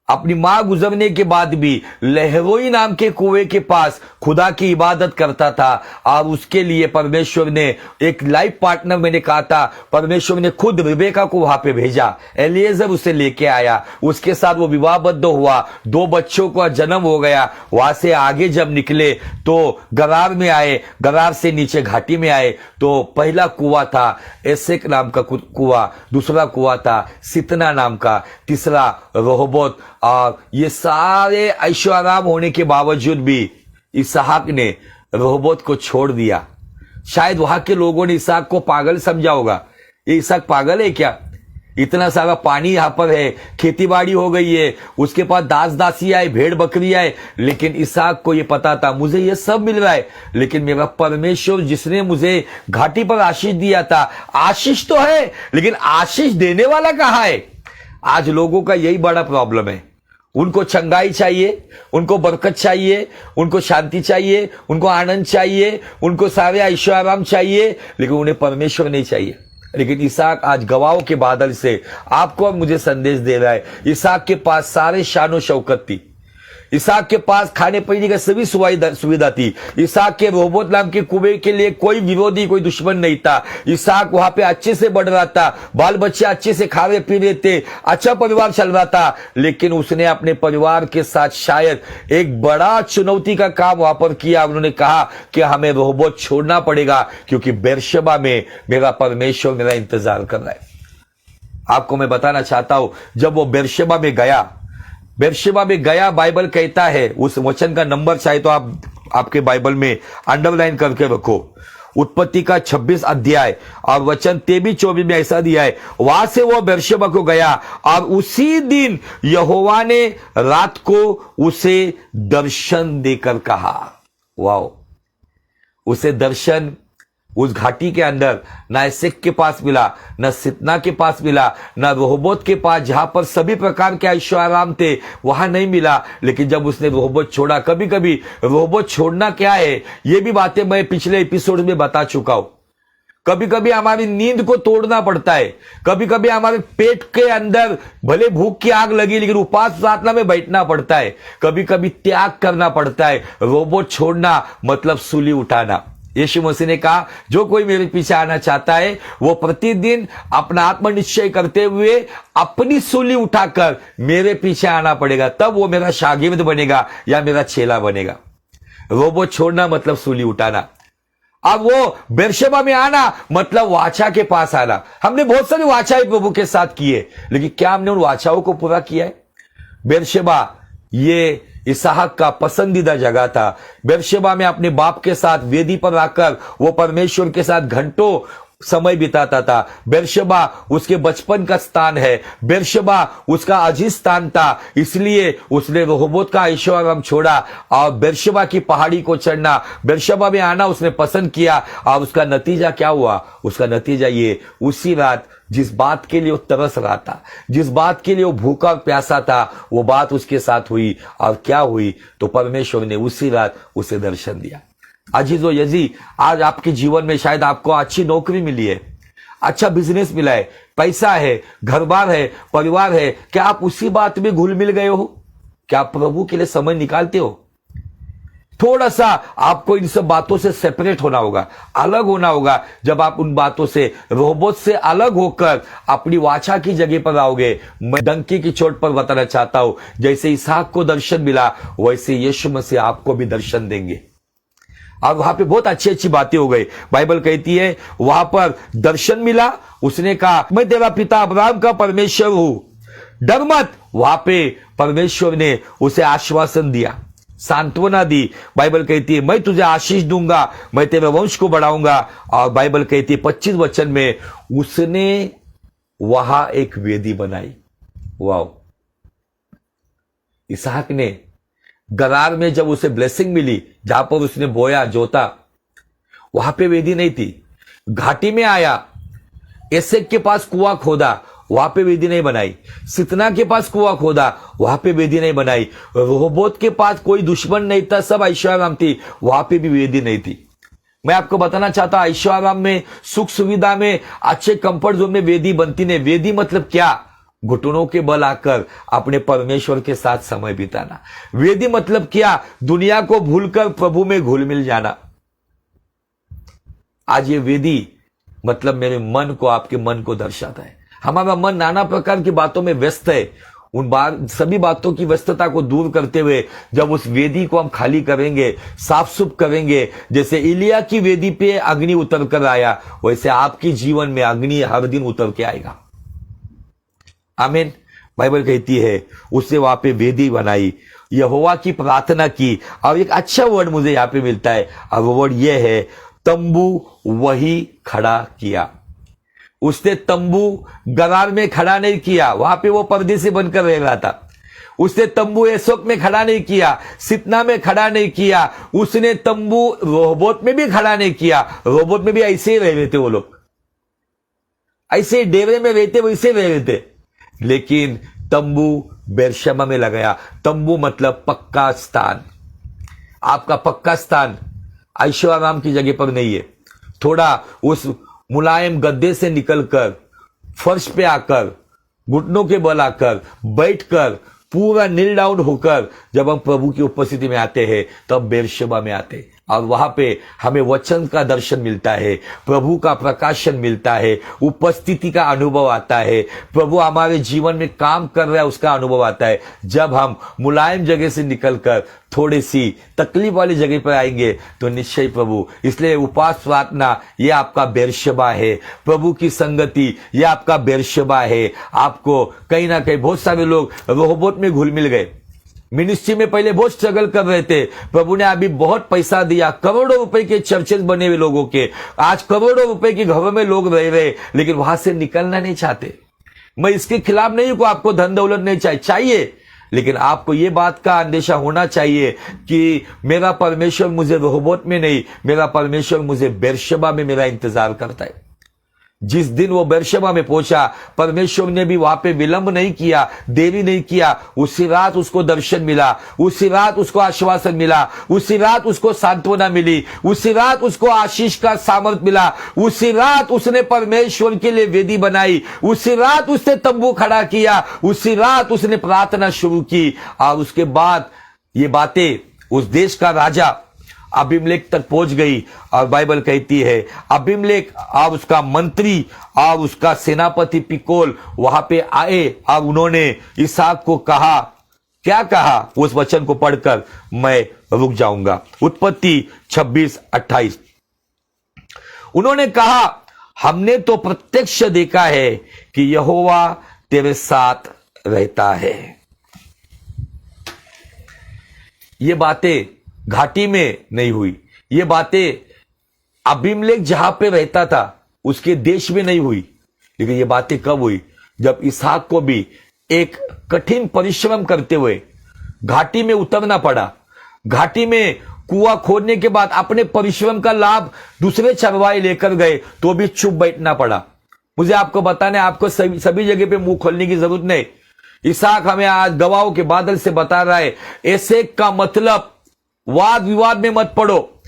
अपनी मां गुजरने के बाद भी लहरोई नाम के कुएं के पास खुदा की इबादत करता था। और उसके लिए परमेश्वर ने एक लाइफ पार्टनर, मैंने कहा था, परमेश्वर ने खुद रिबेका को वहां पे भेजा। एलिएजर उसे लेके आया, उसके साथ वो विवाहबद्ध हुआ, 2 बच्चों का जन्म हो गया। वहां से आगे जब निकले तो गरार में आए, गरार से नीचे घाटी में आए तो पहला कुआं था एसेक नाम का कुआं, दूसरा कुआं था सितना नाम का, तीसरा रोहबोत। और ये सारे ऐशो आराम होने के बावजूद भी इसहाक ने रोहबोत को छोड़ दिया। शायद वहां के लोगों ने इसहाक को पागल समझा होगा। ये इसहाक पागल है क्या? इतना सारा पानी यहां पर है, खेतीबाड़ी हो गई है, उसके पास दास दासी आए, भेड़ बकरी आए। लेकिन इसहाक को ये पता था मुझे ये सब मिल रहा है, लेकिन मेरा परमेश्वर जिसने मुझे घाटी पर आशीष दिया था, आशीष तो है लेकिन आशीष देने वाला कहां है? आज लोगों का यही बड़ा प्रॉब्लम है। उनको चंगाई चाहिए, उनको बरकत चाहिए, उनको शांति चाहिए, उनको आनंद चाहिए, उनको सारे ऐशो आराम चाहिए, लेकिन उन्हें परमेश्वर नहीं चाहिए। लेकिन इसहाक आज गवाहों के बादल से आपको और मुझे संदेश दे रहा है। इसहाक के पास सारे शानो शौकत थी, इसहाक के पास खाने पीने का सभी सुविधा थी। इसहाक के रोहबोत नाम के कुएं के लिए कोई विरोधी, कोई दुश्मन नहीं था। इसहाक वहां पे अच्छे से बढ़ रहा था, बाल बच्चे अच्छे से खा रहे पी रहे थे, अच्छा परिवार चल रहा था। लेकिन उसने अपने परिवार के साथ शायद एक बड़ा चुनौती का काम वहां पर किया। उन्होंने कहा कि हमें रोहबोत छोड़ना पड़ेगा क्योंकि बेरशेबा में मेरा परमेश्वर मेरा इंतजार कर रहा है। आपको मैं बताना चाहता हूं, जब वो बेरशेबा में गया, बेर्शेबा में गया, बाइबल कहता है, उस वचन का नंबर चाहे तो आप आपके बाइबल में अंडरलाइन करके रखो। उत्पत्ति का 26 अध्याय और वचन 23-24 में ऐसा दिया है, वहां से वो बेर्शेबा को गया और उसी दिन यहोवा ने रात को उसे दर्शन देकर कहा। वाओ, उसे दर्शन उस घाटी के अंदर ना एसेक के पास मिला, ना सितना के पास मिला, ना रोहबोत के पास जहां पर सभी प्रकार के ऐशोआराम थे वहां नहीं मिला। लेकिन जब उसने रोहबोत छोड़ा, कभी कभी रोहबोत छोड़ना क्या है ये भी बातें मैं पिछले एपिसोड में बता चुका हूं। कभी कभी हमारी नींद को तोड़ना पड़ता है, कभी कभी हमारे पेट के अंदर भले भूख की आग लगी लेकिन उपास प्रार्थना में बैठना पड़ता है, कभी कभी त्याग करना पड़ता है। रोबोट छोड़ना मतलब सूली उठाना। यीशु मसीह ने कहा, जो कोई मेरे पीछे आना चाहता है वो प्रतिदिन अपना आत्मनिश्चय करते हुए अपनी सूली उठाकर मेरे पीछे आना पड़ेगा, तब वो मेरा शागिर्द बनेगा या मेरा चेला बनेगा। रोबोट छोड़ना मतलब सूली उठाना। अब वो बेर्शेबा में आना मतलब वाचा के पास आना। हमने बहुत सारी वाचाएं प्रभु के साथ की है, लेकिन क्या हमने उन वाचाओं को पूरा किया है? बेर्शेबा ये इसहाक का पसंदीदा जगह था। बेर्शेबा में अपने बाप के साथ वेदी पर आकर वो परमेश्वर के साथ घंटों समय बिताता था। बेर्शेबा उसके बचपन का स्थान है, बेर्शेबा उसका अजीज स्थान था, इसलिए उसने रोहबोत का ऐशोआराम छोड़ा और बेर्शेबा की पहाड़ी को चढ़ना, बेर्शेबा में आना उसने पसंद किया। और उसका नतीजा क्या हुआ? उसका नतीजा ये, उसी रात जिस बात के लिए वो तरस रहा था, जिस बात के लिए वो भूखा और प्यासा था, वो बात उसके साथ हुई। और क्या हुई? तो परमेश्वर ने उसी रात उसे दर्शन दिया। अजीजो यजी, आज आपके जीवन में शायद आपको अच्छी नौकरी मिली है, अच्छा बिजनेस मिला है, पैसा है, घर बार है, परिवार है। क्या आप उसी बात में घुल मिल गए हो? क्या आप प्रभु के लिए समय निकालते हो? थोड़ा सा आपको इन सब बातों से सेपरेट होना होगा, अलग होना होगा। जब आप उन बातों से, रोबोट से अलग होकर अपनी वाचा की जगह पर आओगे। मैं डंकी की चोट पर बताना चाहता हूं, जैसे इसहाक को दर्शन मिला वैसे यीशु मसीह आपको भी दर्शन देंगे। और वहां पे बहुत अच्छी अच्छी बातें हो गई। बाइबल कहती है वहां पर दर्शन मिला, उसने कहा मैं तेरा पिता अब्राहम का परमेश्वर हूं, डर मत। वहां पे परमेश्वर ने उसे आश्वासन दिया, सांत्वना दी। बाइबल कहती है मैं तुझे आशीष दूंगा, मैं तेरे वंश को बढ़ाऊंगा। और बाइबल कहती है 25 वचन में उसने वहां एक वेदी बनाई। वाह, इसहाक ने गरार में जब उसे ब्लेसिंग मिली, जहां पर उसने बोया जोता, वहां पे वेदी नहीं थी। घाटी में आया, एसेक के पास कुआं खोदा, वहां पे वेदी नहीं बनाई। सितना के पास कुआं खोदा, वहां पे वेदी नहीं बनाई। रोहबोत के पास कोई दुश्मन नहीं था, सब ऐशोआराम थी, वहां पे भी वेदी नहीं थी। मैं आपको बताना चाहता हूं, ऐशोआराम में, सुख सुविधा में, अच्छे कंफर्ट जोन में वेदी बनती नहीं। वेदी मतलब क्या? घुटनों के बल आकर अपने परमेश्वर के साथ समय बिताना। वेदी मतलब क्या? दुनिया को भूलकर प्रभु में घुल मिल जाना। आज ये वेदी मतलब मेरे मन को, आपके मन को दर्शाता है। हमारा मन नाना प्रकार की बातों में व्यस्त है। उन सभी बातों की व्यस्तता को दूर करते हुए जब उस वेदी को हम खाली करेंगे, साफ सुफ करेंगे, जैसे इलिया की वेदी पे अग्नि उतर कर आया, वैसे आपके जीवन में अग्नि हर दिन उतर के आएगा। आमीन। बाइबल कहती है उसने वहां पे वेदी बनाई, यहोवा की प्रार्थना की। और एक अच्छा वर्ड मुझे यहां पे मिलता है, और वो वर्ड ये है, तंबू वही खड़ा किया। उसने तंबू गरार में खड़ा नहीं किया, वहां पे वो परदेसी बनकर रह रहा था। उसने तंबू एसोक में खड़ा नहीं किया, सितना में खड़ा नहीं किया, उसने तंबू रोहबोत में भी खड़ा नहीं किया। रोहबोत में भी ऐसे ही रह रहे थे वो लोग, ऐसे डेरे में रहते वैसे रह रहे थे। लेकिन तंबू बेर्शेबा में लगाया। तंबू मतलब पक्का स्थान। आपका पक्का स्थान ऐशोआराम की जगह पर नहीं है। थोड़ा उस मुलायम गद्दे से निकलकर फर्श पे आकर, घुटनों के बल आकर, बैठकर, पूरा नील डाउन होकर जब हम प्रभु की उपस्थिति में आते हैं तब बेर्शेबा में आते। और वहां पे हमें वचन का दर्शन मिलता है, प्रभु का प्रकाशन मिलता है, उपस्थिति का अनुभव आता है, प्रभु हमारे जीवन में काम कर रहा है उसका अनुभव आता है। जब हम मुलायम जगह से निकलकर थोड़ी सी तकलीफ वाली जगह पर आएंगे तो निश्चय प्रभु, इसलिए उपवास प्रार्थना ये आपका बेरशबा है, प्रभु की संगति ये आपका बेरशबा है। आपको कहीं ना कहीं बहुत सारे लोग रोहबोत में घुल मिल गए, मिनिस्ट्री में पहले बहुत स्ट्रगल कर रहे थे, प्रभु ने अभी बहुत पैसा दिया, करोड़ों रुपए के चर्चेस बने हुए लोगों के, आज करोड़ों रुपए के घरों में लोग रह रहे, लेकिन वहां से निकलना नहीं चाहते। मैं इसके खिलाफ नहीं हूं, आपको धन दौलत नहीं चाहिए, लेकिन आपको ये बात का अंदेशा होना चाहिए कि मेरा परमेश्वर मुझे रोहबोत में नहीं, मेरा परमेश्वर मुझे बेरशबा में मेरा इंतजार करता है। जिस दिन वो बेरशबा में पहुंचा, परमेश्वर ने भी वहां पे विलंब नहीं किया, देरी नहीं किया। उसी रात उसको दर्शन मिला, उसी रात उसको आश्वासन मिला, उसी रात उसको सांत्वना मिली, उसी रात उसको आशीष का सामर्थ मिला, उसी रात उसने परमेश्वर के लिए वेदी बनाई, उसी रात उसने तंबू खड़ा किया, उसी रात उसने प्रार्थना शुरू की। और उसके बाद ये बातें उस देश का राजा अबीमेलेक तक पहुंच गई, और बाइबल कहती है अबीमेलेक और उसका मंत्री और उसका सेनापति पिकोल वहां पे आए और उन्होंने इसहाक को कहा, क्या कहा, उस वचन को पढ़कर मैं रुक जाऊंगा। उत्पत्ति 26:28, उन्होंने कहा, हमने तो प्रत्यक्ष देखा है कि यहोवा तेरे साथ रहता है। ये बातें घाटी में नहीं हुई, ये बातें अबीमेलेक जहां पे रहता था उसके देश में नहीं हुई, लेकिन ये बातें कब हुई, जब इसहाक को भी एक कठिन परिश्रम करते हुए घाटी में उतरना पड़ा। घाटी में कुआं खोदने के बाद अपने परिश्रम का लाभ दूसरे चरवाहे लेकर गए तो भी चुप बैठना पड़ा। मुझे आपको बताना है, आपको सभी जगह पे मुंह खोलने की जरूरत नहीं। इसहाक हमें आज गवाहों के बादल से बता रहा है, एसेक का मतलब वाद विवाद में मत पड़ो,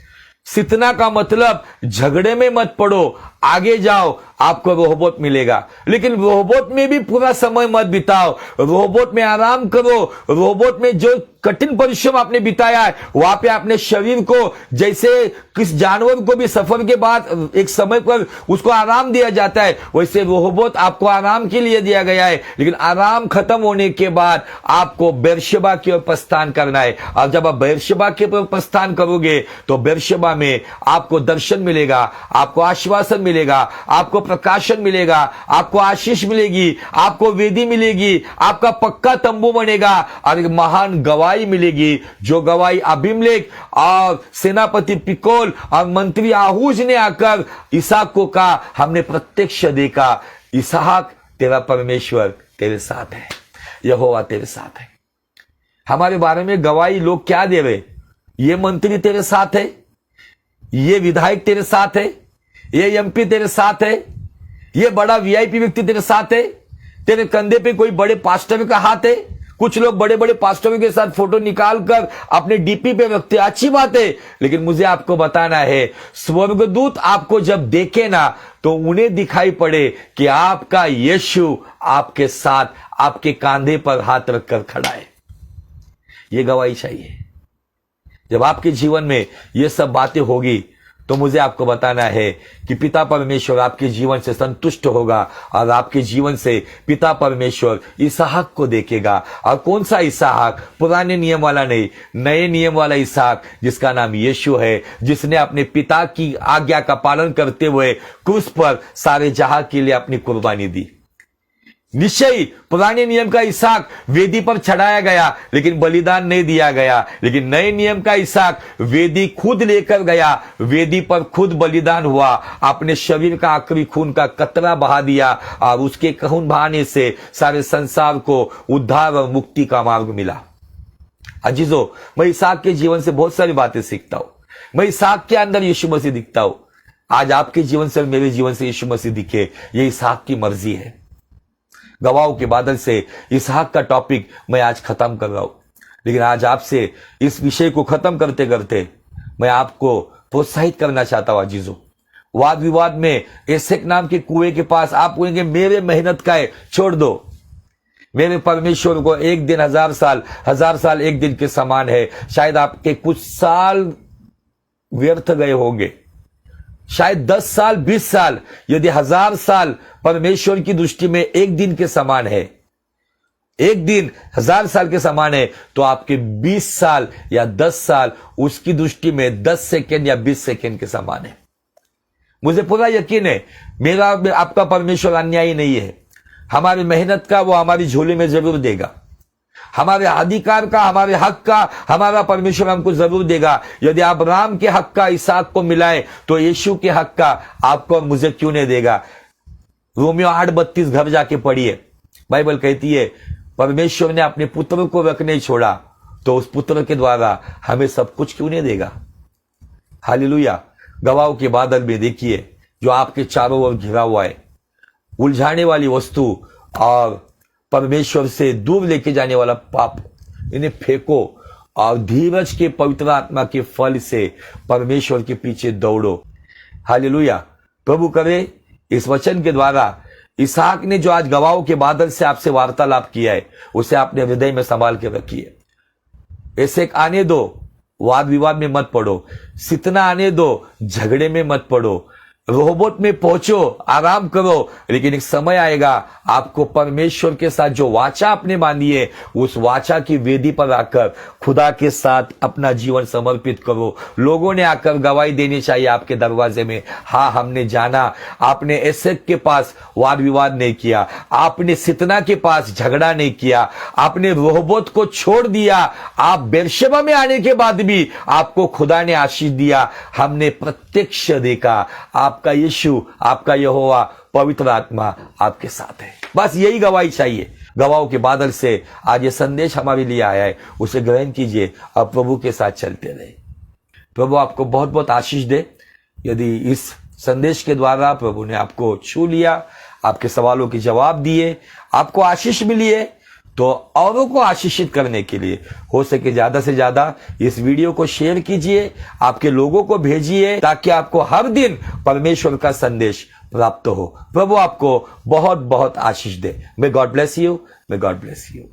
सितना का मतलब झगड़े में मत पड़ो, आगे जाओ, आपको रोहबोत मिलेगा। लेकिन रोहबोत में भी पूरा समय मत बिताओ, रोहबोत में आराम करो। रोहबोत में जो कठिन परिश्रम आपने बिताया है, वहां पे अपने शरीर को, जैसे किस जानवर को भी सफर के बाद एक समय पर उसको आराम दिया जाता है, वैसे रोहबोत आपको आराम के लिए दिया गया है। लेकिन आराम खत्म होने के बाद आपको बेरशबा की ओर प्रस्थान करना है, और जब आप बेरशबा की ओर प्रस्थान करोगे तो बेरशबा में आपको दर्शन मिलेगा, आपको आश्वासन मिलेगा, आपको प्रकाशन मिलेगा, आपको आशीष मिलेगी, आपको वेदी मिलेगी, आपका पक्का तंबू बनेगा, और एक महान गवाही मिलेगी, जो गवाही अबीमेलेक और सेनापति पिकोल और मंत्री आहूज ने आकर इसहाक को कहा, हमने प्रत्यक्ष देखा, इसहाक तेरा परमेश्वर तेरे साथ है, यहोवा तेरे साथ है। हमारे बारे में गवाही लोग क्या दे रहे, ये मंत्री तेरे साथ है, ये विधायक तेरे साथ है, ये एमपी तेरे साथ है, ये बड़ा वीआईपी व्यक्ति तेरे साथ है, तेरे कंधे पे कोई बड़े पास्टर का हाथ है। कुछ लोग बड़े बड़े पास्टरों के साथ फोटो निकालकर अपने डीपी पे रखते, अच्छी बात है, लेकिन मुझे आपको बताना है, स्वर्गदूत आपको जब देखे ना तो उन्हें दिखाई पड़े कि आपका यीशु आपके साथ, आपके कांधे पर हाथ रखकर खड़ा है। यह गवाही चाहिए। जब आपके जीवन में ये सब बातें होगी तो मुझे आपको बताना है कि पिता परमेश्वर आपके जीवन से संतुष्ट होगा, और आपके जीवन से पिता परमेश्वर इसहाक को देखेगा। और कौन सा इसहाक, पुराने नियम वाला नहीं, नए नियम वाला इसहाक, जिसका नाम यीशु है, जिसने अपने पिता की आज्ञा का पालन करते हुए क्रूस पर सारे जहां के लिए अपनी कुर्बानी दी। निश्चय पुराने नियम का इसहाक वेदी पर चढ़ाया गया, लेकिन बलिदान नहीं दिया गया। लेकिन नए नियम का इसहाक वेदी खुद लेकर गया, वेदी पर खुद बलिदान हुआ, अपने शरीर का आखिरी खून का कतरा बहा दिया, और उसके खून बहाने से सारे संसार को उद्धार और मुक्ति का मार्ग मिला। अजीजों, मैं इसहाक के जीवन से बहुत सारी बातें सीखता हूं। मैं इसहाक के अंदर यीशु मसीह दिखता हूं। आज आपके जीवन से, मेरे जीवन से यीशु मसीह दिखे, ये इसहाक की मर्जी है। गवाहों के बादल से इसहाक का टॉपिक मैं आज खत्म कर रहा हूं, लेकिन आज आपसे इस विषय को खत्म करते करते मैं आपको प्रोत्साहित करना चाहता हूं। अजीजों, वाद विवाद में एसेक नाम के कुएं के पास आप बोलेंगे, मेरे मेहनत का है, छोड़ दो, मेरे परमेश्वर को एक दिन 1000 साल, 1000 साल एक दिन के समान है। शायद आपके कुछ साल व्यर्थ गए होंगे। शायद 10 साल, 20 साल, यदि 1000 साल परमेश्वर की दृष्टि में एक दिन के समान है, एक दिन 1000 साल के समान है, तो आपके 20 साल या 10 साल उसकी दृष्टि में 10 सेकेंड या 20 सेकेंड के समान है। मुझे पूरा यकीन है मेरा आपका परमेश्वर अन्यायी नहीं है। हमारी मेहनत का वो हमारी झोली में जरूर देगा। हमारे अधिकार का, हमारे हक का हमारा परमेश्वर हमको जरूर देगा। यदि आप राम के हक का इसहाक को मिलाए तो यीशु के हक का आपको और मुझे क्यों नहीं देगा। रोमियो 8:32 घर जाके पढ़िए। बाइबल कहती है परमेश्वर ने अपने पुत्र को रख नहीं छोड़ा तो उस पुत्र के द्वारा हमें सब कुछ क्यों नहीं देगा। हालेलुया। गवाहों के बादल में देखिए जो आपके चारों ओर घिरा हुआ है, उलझाने वाली वस्तु और परमेश्वर से दूर लेके जाने वाला पाप, इन्हें फेंको और धीरज के पवित्र आत्मा के फल से परमेश्वर के पीछे दौड़ो। हालेलुया। प्रभु करे इस वचन के द्वारा इसहाक ने जो आज गवाहों के बादल से आपसे वार्तालाप किया है उसे आपने हृदय में संभाल के रखिए। ऐसे आने दो, वाद विवाद में मत पड़ो, सितना आने दो, झगड़े में मत पड़ो, रोबोट में पहुंचो, आराम करो। लेकिन एक समय आएगा आपको परमेश्वर के साथ जो वाचा आपने बांधी है उस वाचा की वेदी पर आकर खुदा के साथ अपना जीवन समर्पित करो। लोगों ने आकर गवाही देनी चाहिए आपके दरवाजे में, हाँ हमने जाना, आपने एसेक के पास वाद विवाद नहीं किया, आपने सितना के पास झगड़ा नहीं किया, आपने रोबोट को छोड़ दिया, आप बेरशेबा में आने के बाद भी आपको खुदा ने आशीष दिया। हमने प्रत्यक्ष देखा आपका यीशु, आपका यहोवा, पवित्र आत्मा आपके साथ है। बस यही गवाही चाहिए। गवाहों के बादल से आज ये संदेश हमारे लिए आया है, उसे ग्रहण कीजिए और प्रभु के साथ चलते रहे। प्रभु आपको बहुत बहुत आशीष दे। यदि इस संदेश के द्वारा प्रभु ने आपको छू लिया, आपके सवालों के जवाब दिए, आपको आशीष मिली है, तो औरों को आशीषित करने के लिए हो सके ज्यादा से ज्यादा इस वीडियो को शेयर कीजिए, आपके लोगों को भेजिए ताकि आपको हर दिन परमेश्वर का संदेश प्राप्त हो। प्रभु आपको बहुत बहुत आशीष दे। May God bless you, may God bless you.